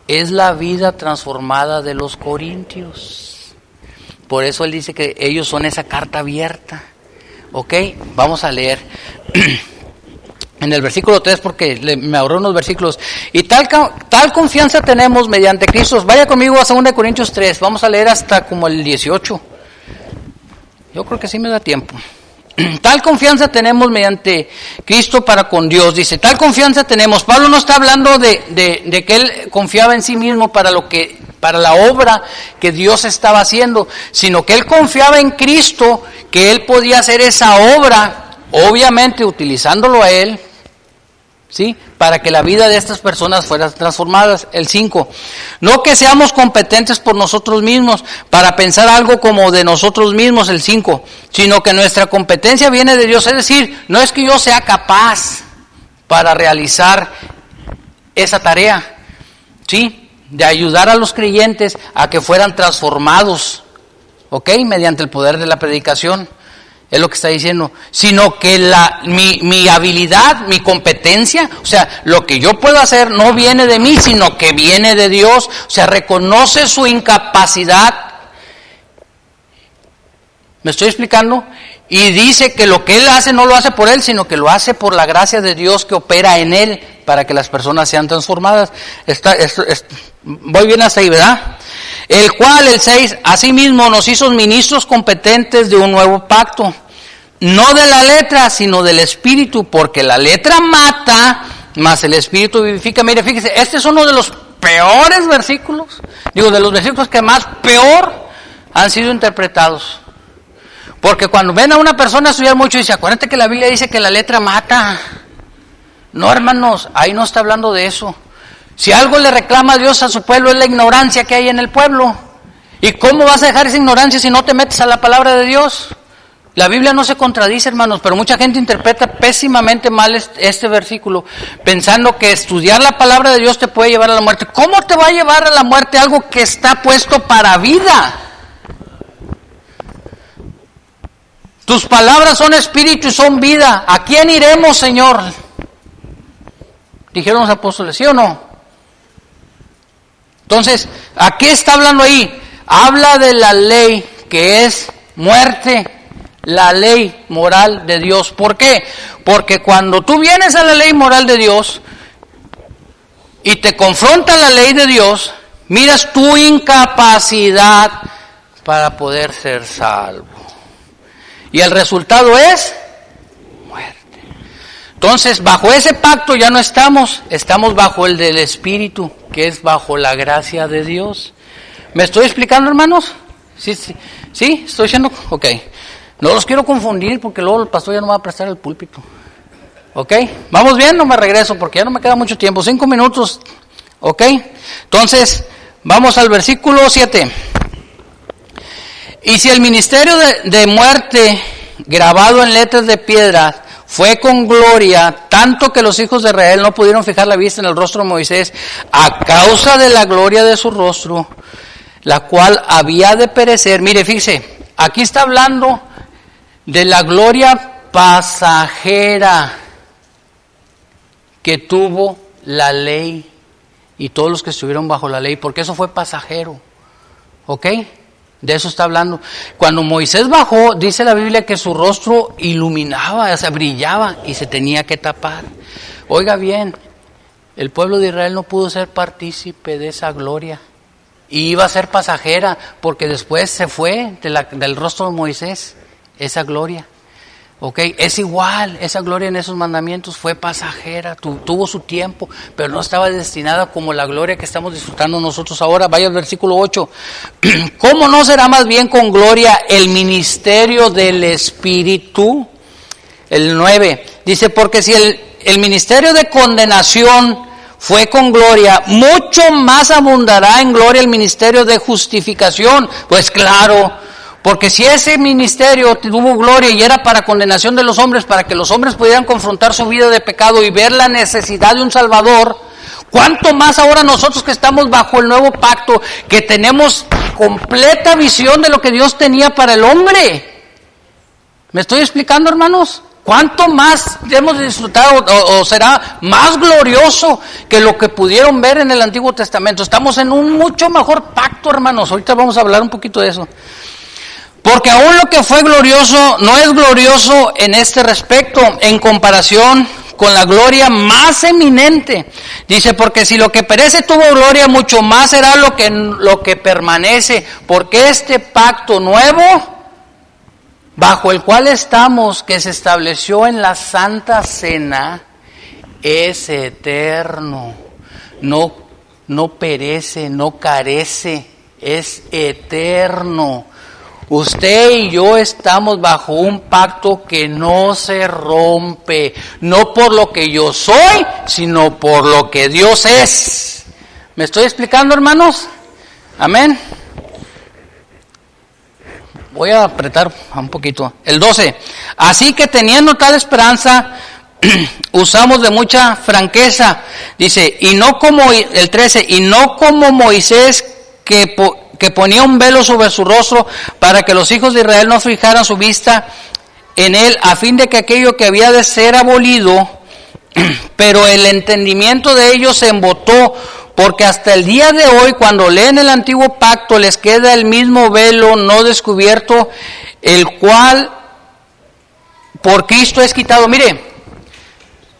es la vida transformada de los corintios. Por eso él dice que ellos son esa carta abierta. Ok, vamos a leer en el versículo 3, porque me ahorré unos versículos. Y tal confianza tenemos mediante Cristo. Vaya conmigo a 2 Corintios 3, vamos a leer hasta como el 18. Yo creo que sí me da tiempo. Tal confianza tenemos mediante Cristo para con Dios. Dice, tal confianza tenemos. Pablo no está hablando de que él confiaba en sí mismo para la obra que Dios estaba haciendo, sino que él confiaba en Cristo, que él podía hacer esa obra, obviamente utilizándolo a él, ¿sí? Para que la vida de estas personas fuera transformada. El 5. No que seamos competentes por nosotros mismos para pensar algo como de nosotros mismos, el 5, sino que nuestra competencia viene de Dios. Es decir, no es que yo sea capaz para realizar esa tarea, ¿sí? De ayudar a los creyentes a que fueran transformados, ¿ok? Mediante el poder de la predicación. Es lo que está diciendo, sino que mi habilidad, mi competencia, o sea, lo que yo puedo hacer no viene de mí, sino que viene de Dios. O sea, reconoce su incapacidad. ¿Me estoy explicando? Y dice que lo que él hace no lo hace por él, sino que lo hace por la gracia de Dios que opera en él para que las personas sean transformadas. Voy bien hasta ahí, ¿verdad? El cual, el 6, asimismo nos hizo ministros competentes de un nuevo pacto, no de la letra, sino del Espíritu, porque la letra mata, mas el Espíritu vivifica. Mire, fíjese, este es uno de los peores versículos, de los versículos que más peor han sido interpretados. Porque cuando ven a una persona estudiar mucho, dice, acuérdate que la Biblia dice que la letra mata. No, hermanos, ahí no está hablando de eso. Si algo le reclama a Dios a su pueblo es la ignorancia que hay en el pueblo. ¿Y cómo vas a dejar esa ignorancia si no te metes a la palabra de Dios? La Biblia no se contradice, hermanos, pero mucha gente interpreta pésimamente mal este versículo, pensando que estudiar la palabra de Dios te puede llevar a la muerte. ¿Cómo te va a llevar a la muerte algo que está puesto para vida? Tus palabras son espíritu y son vida. ¿A quién iremos, Señor? Dijeron los apóstoles, ¿sí o no? Entonces, ¿a qué está hablando ahí? Habla de la ley que es muerte, la ley moral de Dios. ¿Por qué? Porque cuando tú vienes a la ley moral de Dios y te confronta la ley de Dios, miras tu incapacidad para poder ser salvo. Y el resultado es muerte. Entonces, bajo ese pacto ya no estamos bajo el del Espíritu, que es bajo la gracia de Dios. ¿Me estoy explicando, hermanos? ¿Sí? ¿Estoy diciendo? Ok. No los quiero confundir porque luego el pastor ya no va a prestar el púlpito. ¿Ok? ¿Vamos bien? No me regreso porque ya no me queda mucho tiempo. 5 minutos. ¿Ok? Entonces, vamos al versículo 7. Y si el ministerio de muerte grabado en letras de piedra fue con gloria, tanto que los hijos de Israel no pudieron fijar la vista en el rostro de Moisés a causa de la gloria de su rostro, la cual había de perecer. Mire, fíjese, aquí está hablando de la gloria pasajera que tuvo la ley y todos los que estuvieron bajo la ley, porque eso fue pasajero. ¿Ok? De eso está hablando. Cuando Moisés bajó, dice la Biblia que su rostro iluminaba, o sea, brillaba y se tenía que tapar. Oiga bien, el pueblo de Israel no pudo ser partícipe de esa gloria. Y iba a ser pasajera, porque después se fue del rostro de Moisés esa gloria. ¿Ok? Es igual, esa gloria en esos mandamientos fue pasajera, tuvo su tiempo, pero no estaba destinada como la gloria que estamos disfrutando nosotros ahora. Vaya al versículo 8. ¿Cómo no será más bien con gloria el ministerio del Espíritu? El 9 dice, porque si el ministerio de condenación fue con gloria, mucho más abundará en gloria el ministerio de justificación. Pues claro, porque si ese ministerio tuvo gloria y era para condenación de los hombres, para que los hombres pudieran confrontar su vida de pecado y ver la necesidad de un Salvador, ¿cuánto más ahora nosotros que estamos bajo el nuevo pacto, que tenemos completa visión de lo que Dios tenía para el hombre? ¿Me estoy explicando, hermanos? ¿Cuánto más hemos disfrutado o será más glorioso que lo que pudieron ver en el Antiguo Testamento? Estamos en un mucho mejor pacto, hermanos. Ahorita vamos a hablar un poquito de eso. Porque aún lo que fue glorioso no es glorioso en este respecto, en comparación con la gloria más eminente. Dice, porque si lo que perece tuvo gloria, mucho más será lo que permanece. Porque este pacto nuevo, bajo el cual estamos, que se estableció en la Santa Cena, es eterno. No perece, no carece, es eterno. Usted y yo estamos bajo un pacto que no se rompe, no por lo que yo soy, sino por lo que Dios es. ¿Me estoy explicando, hermanos? Amén. Voy a apretar un poquito. El 12. Así que teniendo tal esperanza, usamos de mucha franqueza. Dice, y no como el 13, y no como Moisés que ponía un velo sobre su rostro para que los hijos de Israel no fijaran su vista en él, a fin de que aquello que había de ser abolido, pero el entendimiento de ellos se embotó, porque hasta el día de hoy, cuando leen el antiguo pacto, les queda el mismo velo no descubierto, el cual por Cristo es quitado. Mire,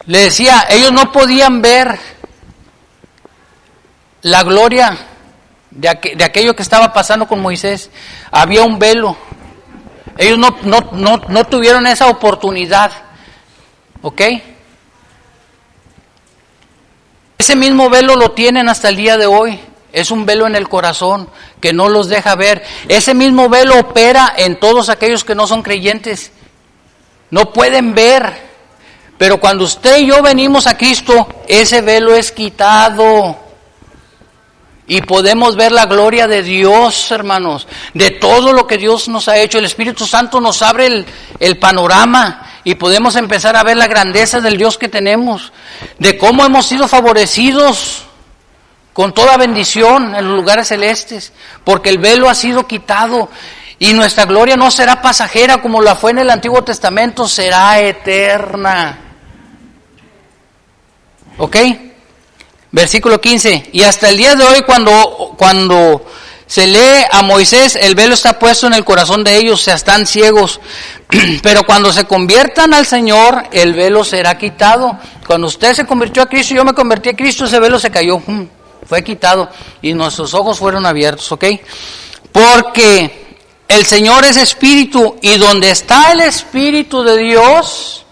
le decía, ellos no podían ver la gloria de aquello que estaba pasando con Moisés. Había un velo. Ellos no tuvieron esa oportunidad. ¿Ok? Ese mismo velo lo tienen hasta el día de hoy. Es un velo en el corazón que no los deja ver. Ese mismo velo opera en todos aquellos que no son creyentes. No pueden ver. Pero cuando usted y yo venimos a Cristo, ese velo es quitado. Y podemos ver la gloria de Dios, hermanos, de todo lo que Dios nos ha hecho. El Espíritu Santo nos abre el panorama y podemos empezar a ver la grandeza del Dios que tenemos, de cómo hemos sido favorecidos con toda bendición en los lugares celestes, porque el velo ha sido quitado y nuestra gloria no será pasajera como la fue en el Antiguo Testamento, será eterna. ¿Ok? Versículo 15, y hasta el día de hoy cuando se lee a Moisés, el velo está puesto en el corazón de ellos, o sea, están ciegos, pero cuando se conviertan al Señor, el velo será quitado. Cuando usted se convirtió a Cristo, yo me convertí a Cristo, ese velo se cayó, fue quitado, y nuestros ojos fueron abiertos, ¿ok? Porque el Señor es Espíritu, y donde está el Espíritu de Dios,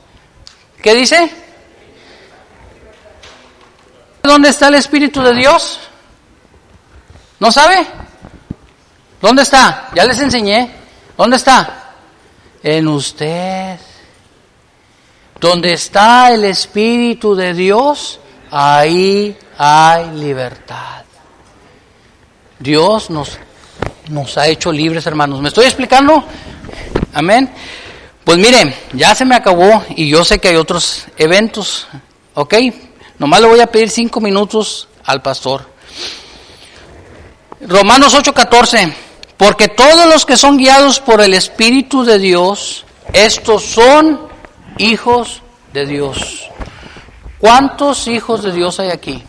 ¿qué dice? ¿Dónde está el Espíritu de Dios? ¿No sabe? ¿Dónde está? Ya les enseñé. ¿Dónde está? En usted. Donde está el Espíritu de Dios, ahí hay libertad. Dios nos ha hecho libres, hermanos. ¿Me estoy explicando? Amén. Pues miren, ya se me acabó y yo sé que hay otros eventos, ¿ok? Nomás le voy a pedir 5 minutos al pastor. Romanos 8:14. Porque todos los que son guiados por el Espíritu de Dios, estos son hijos de Dios. ¿Cuántos hijos de Dios hay aquí?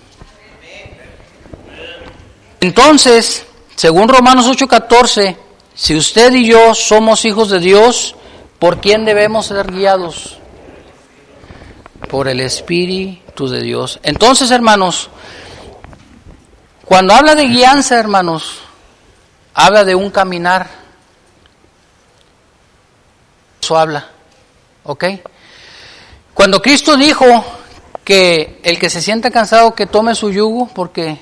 Entonces, según Romanos 8:14, Si usted y yo somos hijos de Dios, ¿por quién debemos ser guiados? Por el Espíritu de Dios. Entonces, hermanos, cuando habla de guianza, hermanos, habla de un caminar. Eso habla, ¿ok? Cuando Cristo dijo que el que se sienta cansado que tome su yugo, porque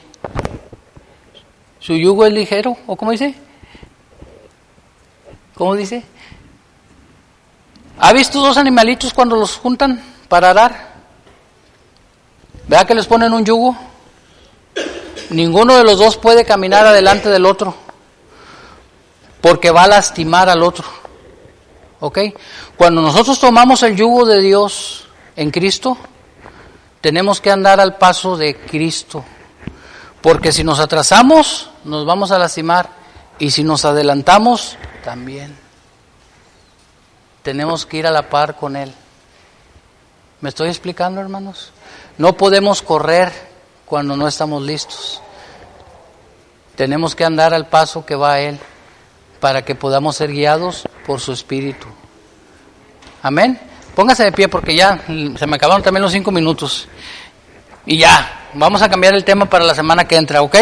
su yugo es ligero, ¿o cómo dice? ¿Cómo dice? ¿Ha visto dos animalitos cuando los juntan para arar? ¿Verdad que les ponen un yugo? Ninguno de los dos puede caminar adelante del otro, porque va a lastimar al otro. ¿Ok? Cuando nosotros tomamos el yugo de Dios en Cristo, tenemos que andar al paso de Cristo, porque si nos atrasamos, nos vamos a lastimar, y si nos adelantamos, también. Tenemos que ir a la par con Él. ¿Me estoy explicando, hermanos? No podemos correr cuando no estamos listos. Tenemos que andar al paso que va Él, para que podamos ser guiados por su Espíritu. Amén. Póngase de pie porque ya se me acabaron también los 5 minutos. Y ya, vamos a cambiar el tema para la semana que entra, ¿ok?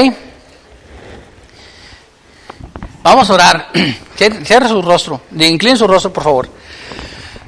Vamos a orar. Cierre su rostro, incline su rostro, por favor.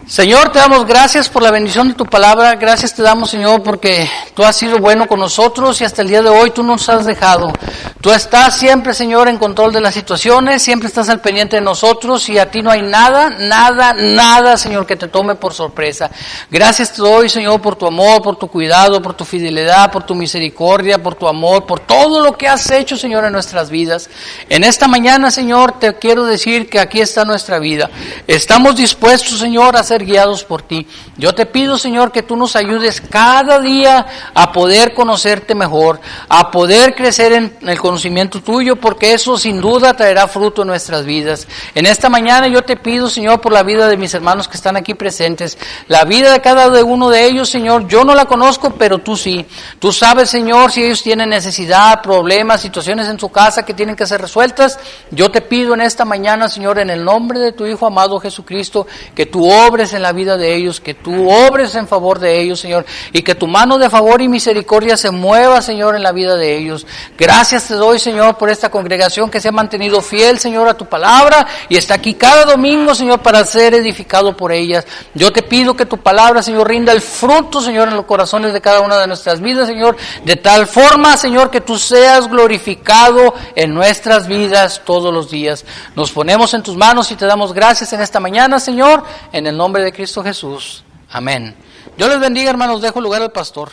Señor, te damos gracias por la bendición de tu palabra. Gracias te damos, Señor, porque tú has sido bueno con nosotros y hasta el día de hoy tú nos has dejado. Tú estás siempre, Señor, en control de las situaciones, siempre estás al pendiente de nosotros y a ti no hay nada, Señor, que te tome por sorpresa. Gracias te doy, Señor, por tu amor, por tu cuidado, por tu fidelidad, por tu misericordia, por tu amor, por todo lo que has hecho, Señor, en nuestras vidas. En esta mañana, Señor, te quiero decir que aquí está nuestra vida. Estamos dispuestos, Señor, a ser guiados por ti. Yo te pido, Señor, que tú nos ayudes cada día a poder conocerte mejor, a poder crecer en el conocimiento tuyo, porque eso sin duda traerá fruto en nuestras vidas. En esta mañana yo te pido, Señor, por la vida de mis hermanos que están aquí presentes, la vida de cada uno de ellos, Señor, yo no la conozco, pero tú sí. Tú sabes, Señor, si ellos tienen necesidad, problemas, situaciones en su casa que tienen que ser resueltas. Yo te pido en esta mañana, Señor, en el nombre de tu Hijo amado Jesucristo, que tú obres en la vida de ellos, que tú obres en favor de ellos, Señor, y que tu mano de favor y misericordia se mueva, Señor, en la vida de ellos. Gracias te doy, Señor, por esta congregación que se ha mantenido fiel, Señor, a tu palabra y está aquí cada domingo, Señor, para ser edificado por ellas. Yo te pido que tu palabra, Señor, rinda el fruto, Señor, en los corazones de cada una de nuestras vidas, Señor, de tal forma, Señor, que tú seas glorificado en nuestras vidas todos los días. Nos ponemos en tus manos y te damos gracias en esta mañana, Señor, en el nombre de Cristo Jesús. Amén. Dios les bendiga, hermanos. Dejo lugar al pastor.